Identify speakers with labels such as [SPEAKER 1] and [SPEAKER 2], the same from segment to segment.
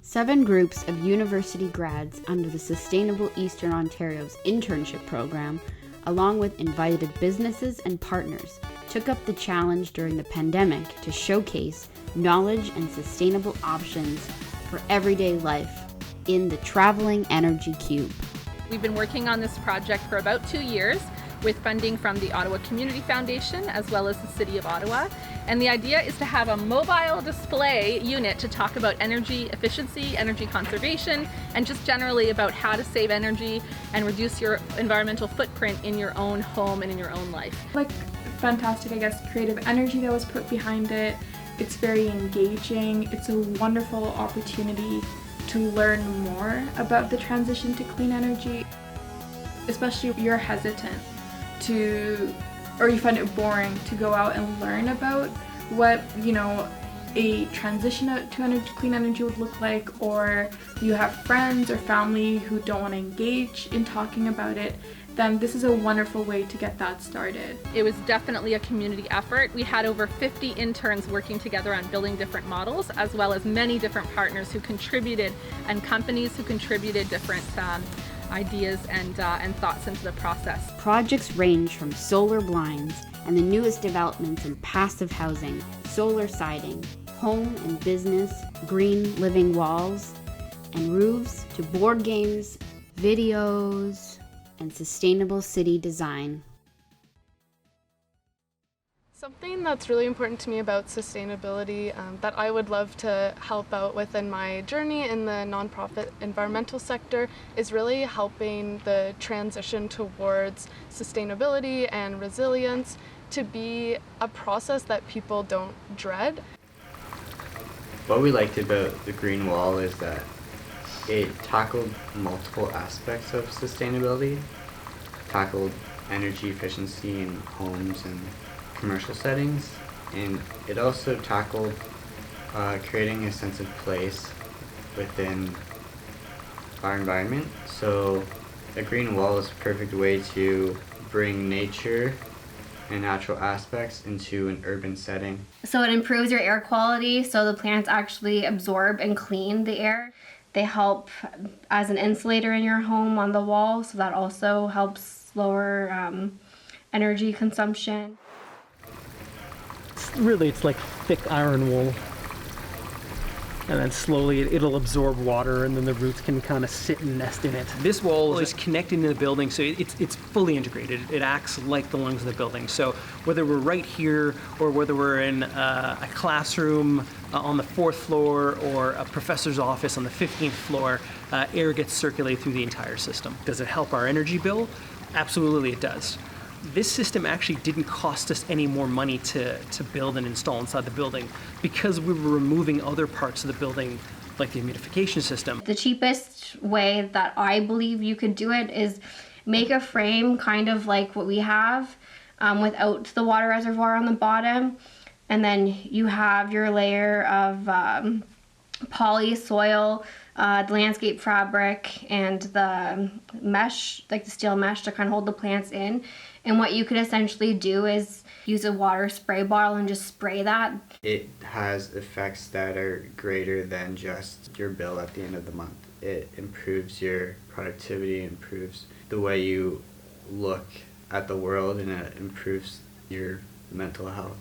[SPEAKER 1] 7 groups of university grads under the Sustainable Eastern Ontario's internship program, along with invited businesses and partners, took up the challenge during the pandemic to showcase knowledge and sustainable options for everyday life in the Traveling Energy Cube.
[SPEAKER 2] We've been working on this project for about 2 years with funding from the Ottawa Community Foundation as well as the City of Ottawa. And the idea is to have a mobile display unit to talk about energy efficiency, energy conservation, and just generally about how to save energy and reduce your environmental footprint in your own home and in your own life.
[SPEAKER 3] Like fantastic, I guess, creative energy that was put behind it. It's very engaging. It's a wonderful opportunity to learn more about the transition to clean energy, especially if you're hesitant or you find it boring to go out and learn about what, a transition to clean energy would look like, or you have friends or family who don't want to engage in talking about it, then this is a wonderful way to get that started.
[SPEAKER 2] It was definitely a community effort. We had over 50 interns working together on building different models, as well as many different partners who contributed and companies who contributed different ideas and thoughts into the process.
[SPEAKER 1] Projects range from solar blinds and the newest developments in passive housing, solar siding, home and business, green living walls and roofs, to board games, videos, and sustainable city design.
[SPEAKER 4] Something that's really important to me about sustainability that I would love to help out with in my journey in the nonprofit environmental sector is really helping the transition towards sustainability and resilience to be a process that people don't dread.
[SPEAKER 5] What we liked about the green wall is that it tackled multiple aspects of sustainability, tackled energy efficiency in homes and commercial settings, and it also tackled creating a sense of place within our environment. So a green wall is a perfect way to bring nature and natural aspects into an urban setting.
[SPEAKER 6] So it improves your air quality, so the plants actually absorb and clean the air. They help as an insulator in your home on the wall, so that also helps lower energy consumption.
[SPEAKER 7] Really, it's like thick iron wool, and then slowly it'll absorb water, and then the roots can kind of sit and nest in it.
[SPEAKER 8] This wall is connected to the building, so it's fully integrated. It acts like the lungs of the building. So whether we're right here or whether we're in a classroom on the 4th floor or a professor's office on the 15th floor, air gets circulated through the entire system. Does it help our energy bill? Absolutely it does. This system actually didn't cost us any more money to build and install inside the building because we were removing other parts of the building, like the humidification system.
[SPEAKER 6] The cheapest way that I believe you could do it is make a frame kind of like what we have without the water reservoir on the bottom, and then you have your layer of poly soil, the landscape fabric, and the mesh, like the steel mesh to kind of hold the plants in. And what you could essentially do is use a water spray bottle and just spray that.
[SPEAKER 5] It has effects that are greater than just your bill at the end of the month. It improves your productivity, improves the way you look at the world, and it improves your mental health.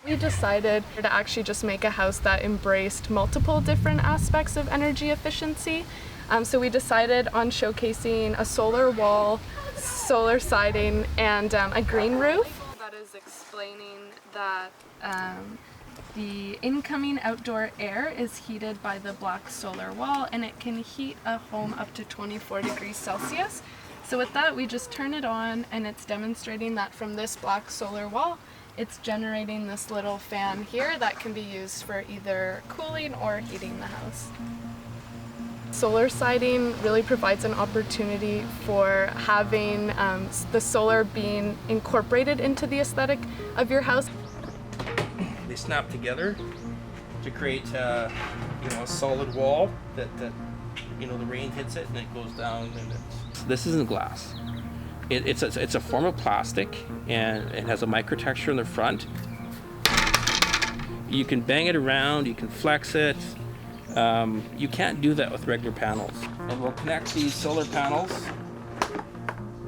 [SPEAKER 4] We decided to actually just make a house that embraced multiple different aspects of energy efficiency. So we decided on showcasing a solar wall, solar siding, and a green roof. That is explaining that the incoming outdoor air is heated by the black solar wall, and it can heat a home up to 24 degrees Celsius. So with that, we just turn it on, and it's demonstrating that from this black solar wall, it's generating this little fan here that can be used for either cooling or heating the house. Solar siding really provides an opportunity for having the solar being incorporated into the aesthetic of your house.
[SPEAKER 9] They snap together to create a solid wall that the rain hits it and it goes down. And this isn't glass. It's a form of plastic, and it has a microtexture in the front. You can bang it around, you can flex it, You can't do that with regular panels. And we'll connect these solar panels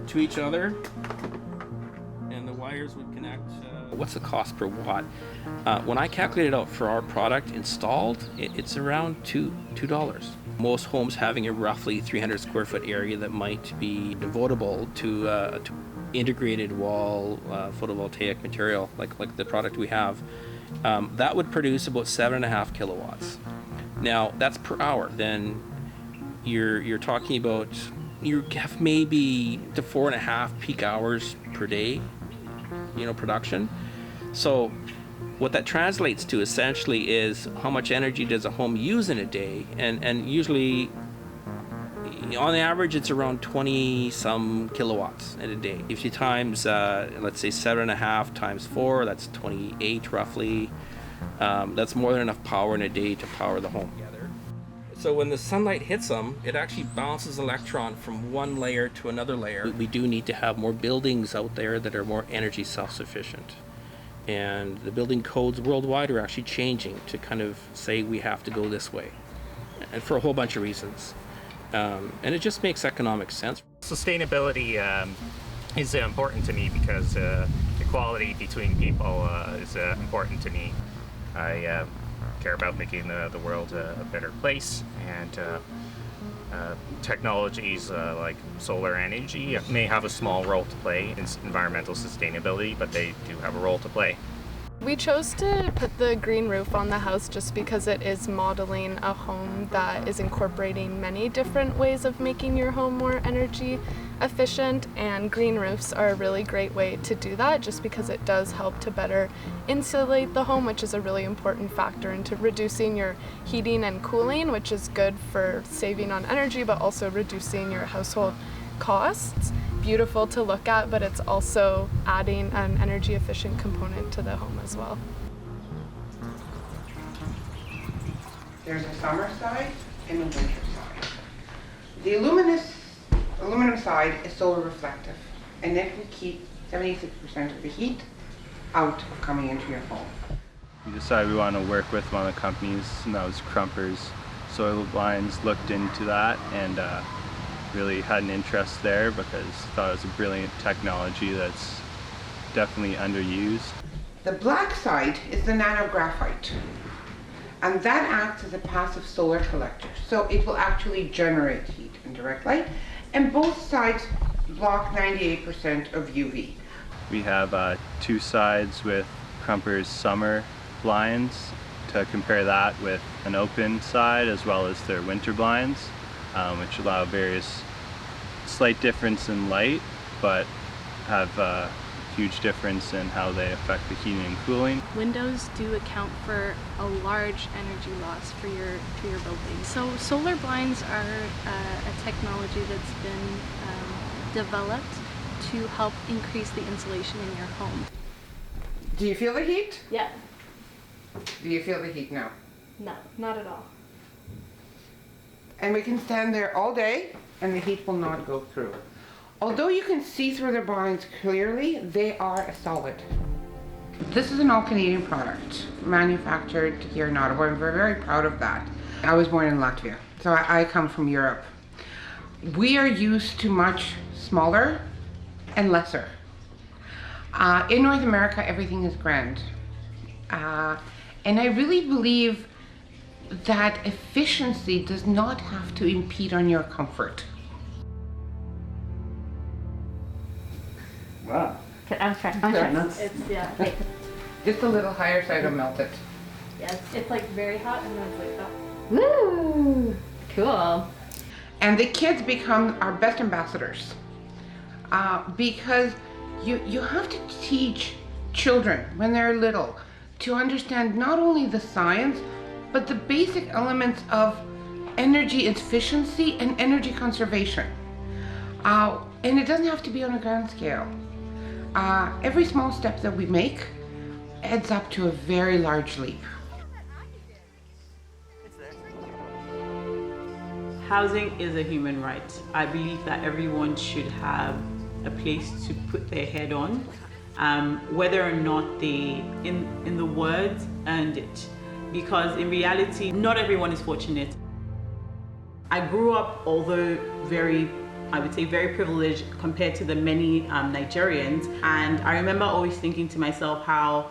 [SPEAKER 9] to each other, and the wires would connect. What's the cost per watt? When I calculate it out for our product installed, it's around $2. Most homes having a roughly 300 square foot area that might be devotable to integrated wall photovoltaic material like the product we have, that would produce about 7.5 kilowatts. Now that's per hour. Then you're talking about, you have maybe to 4.5 peak hours per day, production. So what that translates to essentially is how much energy does a home use in a day, and usually on the average it's around 20 some kilowatts in a day. If you times let's say 7.5 times 4, that's 28 roughly. That's more than enough power in a day to power the home. So when the sunlight hits them, it actually bounces electron from one layer to another layer. We do need to have more buildings out there that are more energy self-sufficient. And the building codes worldwide are actually changing to kind of say we have to go this way, and for a whole bunch of reasons. And it just makes economic sense.
[SPEAKER 10] Sustainability is important to me because equality between people is important to me. I care about making the world a better place, and technologies like solar energy may have a small role to play in environmental sustainability, but they do have a role to play.
[SPEAKER 4] We chose to put the green roof on the house just because it is modeling a home that is incorporating many different ways of making your home more energy efficient, and green roofs are a really great way to do that just because it does help to better insulate the home, which is a really important factor into reducing your heating and cooling, which is good for saving on energy but also reducing your household costs. Beautiful to look at, but it's also adding an energy efficient component to the home as well.
[SPEAKER 11] There's a summer side and a winter side. The aluminum side is solar reflective, and it will keep 76% of the heat out of coming into your home.
[SPEAKER 12] We decided we want to work with one of the companies, and that was Krumper's solar blinds. Looked into that and really had an interest there because I thought it was a brilliant technology that's definitely underused.
[SPEAKER 11] The black side is the nanographite, and that acts as a passive solar collector. So it will actually generate heat in direct light, and both sides block 98% of UV.
[SPEAKER 12] We have 2 sides with Krumper's summer blinds to compare that with an open side as well as their winter blinds, which allow various slight difference in light, but have a huge difference in how they affect the heating and cooling.
[SPEAKER 13] Windows do account for a large energy loss for your building. So solar blinds are a technology that's been developed to help increase the insulation in your home.
[SPEAKER 11] Do you feel the heat?
[SPEAKER 13] Yeah.
[SPEAKER 11] Do you feel the heat now?
[SPEAKER 13] No, not at all.
[SPEAKER 11] And we can stand there all day and the heat will not go through. Although you can see through the blinds clearly, they are a solid. This is an all-Canadian product, manufactured here in Ottawa, and we're very proud of that. I was born in Latvia, so I come from Europe. We are used to much smaller and lesser. In North America, everything is grand. And I really believe that efficiency does not have to impede on your comfort. Wow.
[SPEAKER 1] I'm trying.
[SPEAKER 13] It's, yeah. Okay.
[SPEAKER 11] Just a little higher side will melt it.
[SPEAKER 13] Yeah, it's like very hot and then it's like that.
[SPEAKER 1] Woo! Cool.
[SPEAKER 11] And the kids become our best ambassadors because you have to teach children when they're little to understand not only the science, but the basic elements of energy efficiency and energy conservation. And it doesn't have to be on a grand scale. Every small step that we make adds up to a very large leap.
[SPEAKER 14] Housing is a human right. I believe that everyone should have a place to put their head on, whether or not they, in the words, earned it. because in reality, not everyone is fortunate. I grew up, although I would say very privileged compared to the many Nigerians, and I remember always thinking to myself how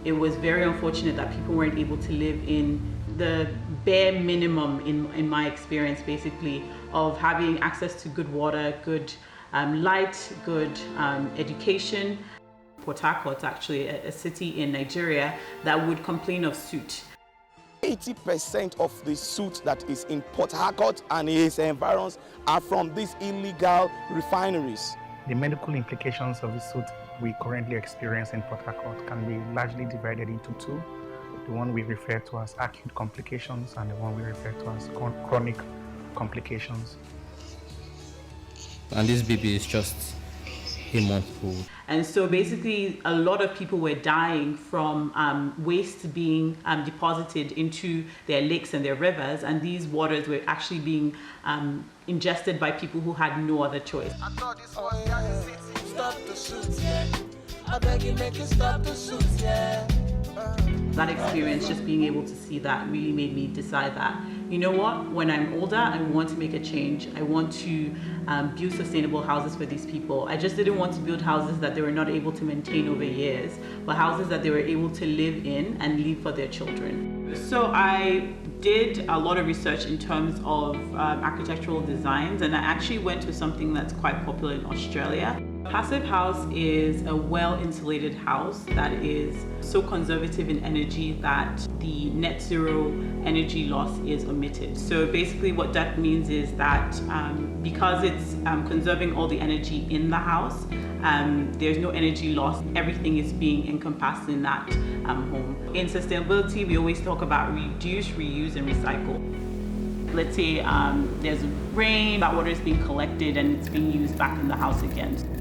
[SPEAKER 14] it was very unfortunate that people weren't able to live in the bare minimum, in my experience basically, of having access to good water, good light, good education. Port Harcourt, actually a city in Nigeria that would complain of soot.
[SPEAKER 15] 80% of the soot that is in Port Harcourt and its environs are from these illegal refineries.
[SPEAKER 16] The medical implications of the soot we currently experience in Port Harcourt can be largely divided into two. The one we refer to as acute complications and the one we refer to as chronic complications.
[SPEAKER 17] And this baby is just a month old.
[SPEAKER 14] And so basically a lot of people were dying from waste being deposited into their lakes and their rivers, and these waters were actually being ingested by people who had no other choice.
[SPEAKER 18] I thought this was stop the suits, yeah. I beg you, make it stop the suits, yeah.
[SPEAKER 14] That experience, just being able to see that, really made me decide that, you know what, when I'm older, I want to make a change. I want to build sustainable houses for these people. I just didn't want to build houses that they were not able to maintain over years, but houses that they were able to live in and leave for their children. So I did a lot of research in terms of architectural designs, and I actually went to something that's quite popular in Australia. Passive house is a well-insulated house that is so conservative in energy that the net zero energy loss is omitted. So basically what that means is that because it's conserving all the energy in the house, there's no energy loss. Everything is being encompassed in that home. In sustainability, we always talk about reduce, reuse, and recycle. Let's say there's rain, that water is being collected and it's being used back in the house again.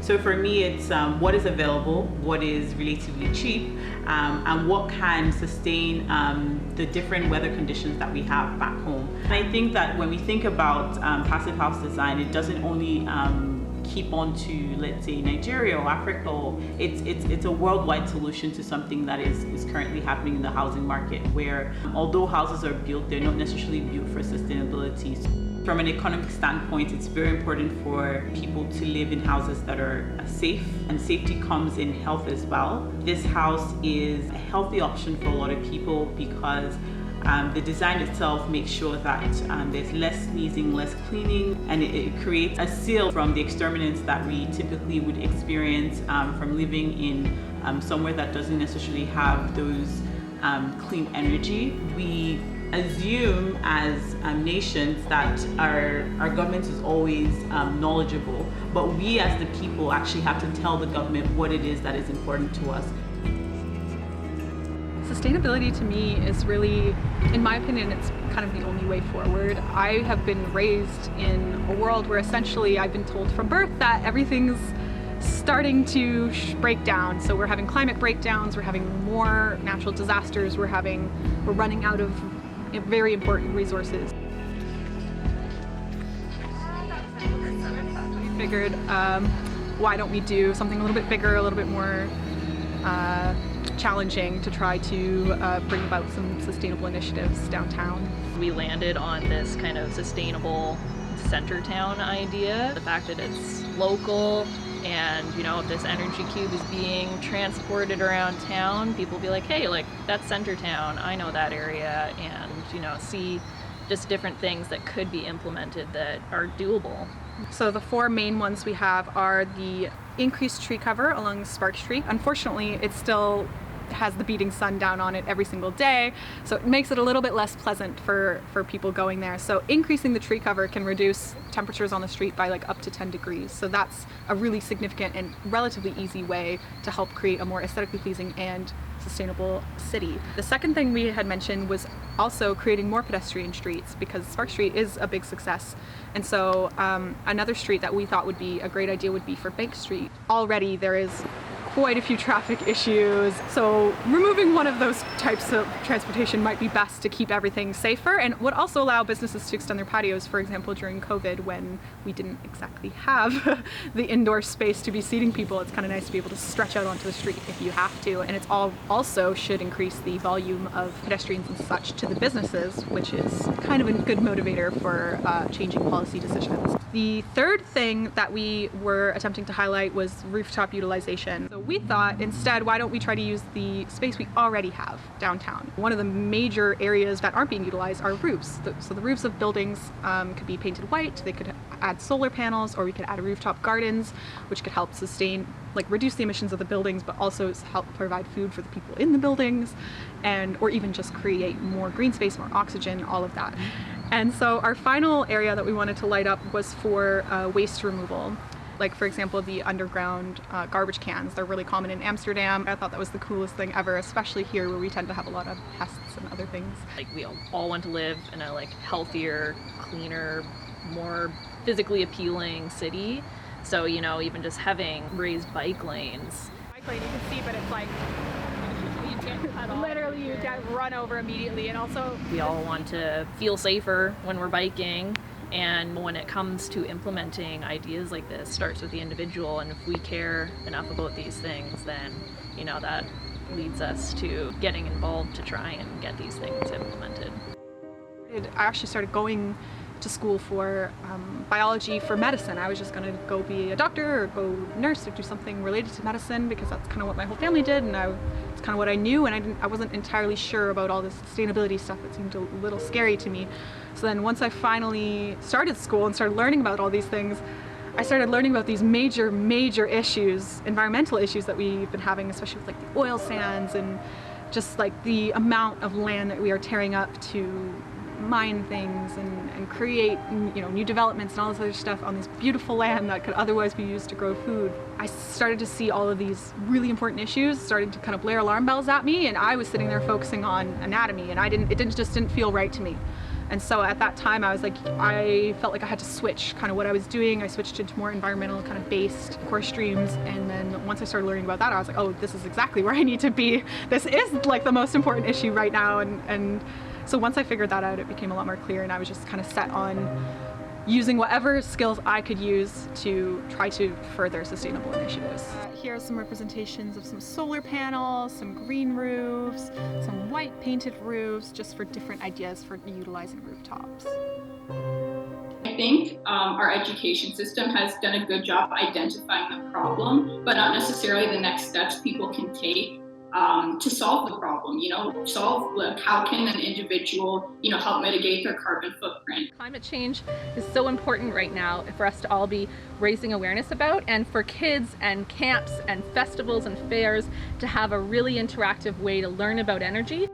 [SPEAKER 14] So for me, it's what is available, what is relatively cheap, and what can sustain the different weather conditions that we have back home. And I think that when we think about passive house design, it doesn't only keep on to, let's say, Nigeria or Africa. It's a worldwide solution to something that is currently happening in the housing market, where although houses are built, they're not necessarily built for sustainability. From an economic standpoint, it's very important for people to live in houses that are safe, and safety comes in health as well. This house is a healthy option for a lot of people because the design itself makes sure that there's less sneezing, less cleaning, and it creates a seal from the exterminants that we typically would experience from living in somewhere that doesn't necessarily have those clean energy. We assume as nations that our government is always knowledgeable, but we as the people actually have to tell the government what it is that is important to us.
[SPEAKER 2] Sustainability to me is really, in my opinion, it's kind of the only way forward. I have been raised in a world where essentially I've been told from birth that everything's starting to break down. So we're having climate breakdowns, we're having more natural disasters, we're running out of very important resources. We figured, why don't we do something a little bit bigger, a little bit more challenging to try to bring about some sustainable initiatives downtown.
[SPEAKER 19] We landed on this kind of sustainable Centretown idea. The fact that it's local and, you know, if this energy cube is being transported around town, people will be like, hey, like, that's Centretown, I know that area, and, you know, see just different things that could be implemented that are doable.
[SPEAKER 2] So the four main ones we have are the increased tree cover along Spark Street. Unfortunately, it still has the beating sun down on it every single day, so it makes it a little bit less pleasant for people going there. So increasing the tree cover can reduce temperatures on the street by like up to 10 degrees. So that's a really significant and relatively easy way to help create a more aesthetically pleasing and sustainable city. The second thing we had mentioned was also creating more pedestrian streets, because Spark Street is a big success. And so another street that we thought would be a great idea would be for Bank Street. Already there is
[SPEAKER 20] quite a few traffic issues. So removing one of those types of transportation might be best to keep everything safer, and would also allow businesses to extend their patios, for example, during COVID when we didn't exactly have the indoor space to be seating people. It's kind of nice to be able to stretch out onto the street if you have to, and it's also should increase the volume of pedestrians and such to the businesses, which is kind of a good motivator for changing policy decisions. The third thing that we were attempting to highlight was rooftop utilization. So we thought instead, why don't we try to use the space we already have downtown? One of the major areas that aren't being utilized are roofs. So the roofs of buildings could be painted white, they could add solar panels, or we could add rooftop gardens, which could help sustain, like reduce the emissions of the buildings, but also help provide food for the people in the buildings, or even just create more green space, more oxygen, all of that. And so our final area that we wanted to light up was for waste removal. Like, for example, the underground garbage cans. They're really common in Amsterdam. I thought that was the coolest thing ever, especially here where we tend to have a lot of pests and other things.
[SPEAKER 19] Like, we all want to live in a healthier, cleaner, more physically appealing city. So, you know, even just having raised bike lanes.
[SPEAKER 20] Bike lane you can see, but it's like literally you get run over immediately. And also
[SPEAKER 19] we all want to feel safer when we're biking, and when it comes to implementing ideas like this, it starts with the individual, and if we care enough about these things, then, you know, that leads us to getting involved to try and get these things implemented.
[SPEAKER 20] I actually started going to school for biology for medicine. I was just going to go be a doctor or go nurse or do something related to medicine, because that's kind of what my whole family did, and it's kind of what I knew, and I wasn't entirely sure about all this sustainability stuff. It seemed a little scary to me. So then once I finally started school and started learning about all these things, I started learning about these major issues, environmental issues that we've been having, especially with like the oil sands and just like the amount of land that we are tearing up to mine things and create, you know, new developments and all this other stuff on this beautiful land that could otherwise be used to grow food. I started to see all of these really important issues starting to kind of blare alarm bells at me, and I was sitting there focusing on anatomy, and it didn't feel right to me. And so at that time I was like, I felt like I had to switch kind of what I was doing. I switched into more environmental kind of based course streams, and then once I started learning about that, I was like, oh, this is exactly where I need to be. This is like the most important issue right now, and so once I figured that out, it became a lot more clear, and I was just kind of set on using whatever skills I could use to try to further sustainable initiatives. Here are some representations of some solar panels, some green roofs, some white painted roofs, just for different ideas for utilizing rooftops.
[SPEAKER 21] I think our education system has done a good job identifying the problem, but not necessarily the next steps people can take to solve the problem, you know, how can an individual, you know, help mitigate their carbon footprint.
[SPEAKER 2] Climate change is so important right now for us to all be raising awareness about, and for kids and camps and festivals and fairs to have a really interactive way to learn about energy.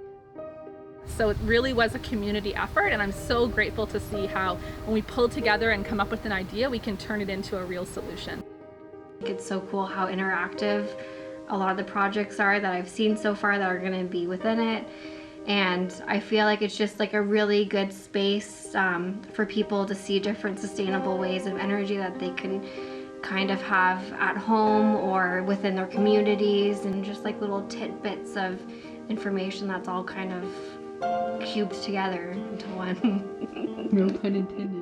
[SPEAKER 2] So it really was a community effort, and I'm so grateful to see how when we pull together and come up with an idea, we can turn it into a real solution.
[SPEAKER 6] It's so cool how interactive a lot of the projects are that I've seen so far that are going to be within it, and I feel like it's just like a really good space for people to see different sustainable ways of energy that they can kind of have at home or within their communities, and just like little tidbits of information that's all kind of cubed together into one.
[SPEAKER 1] No pun intended.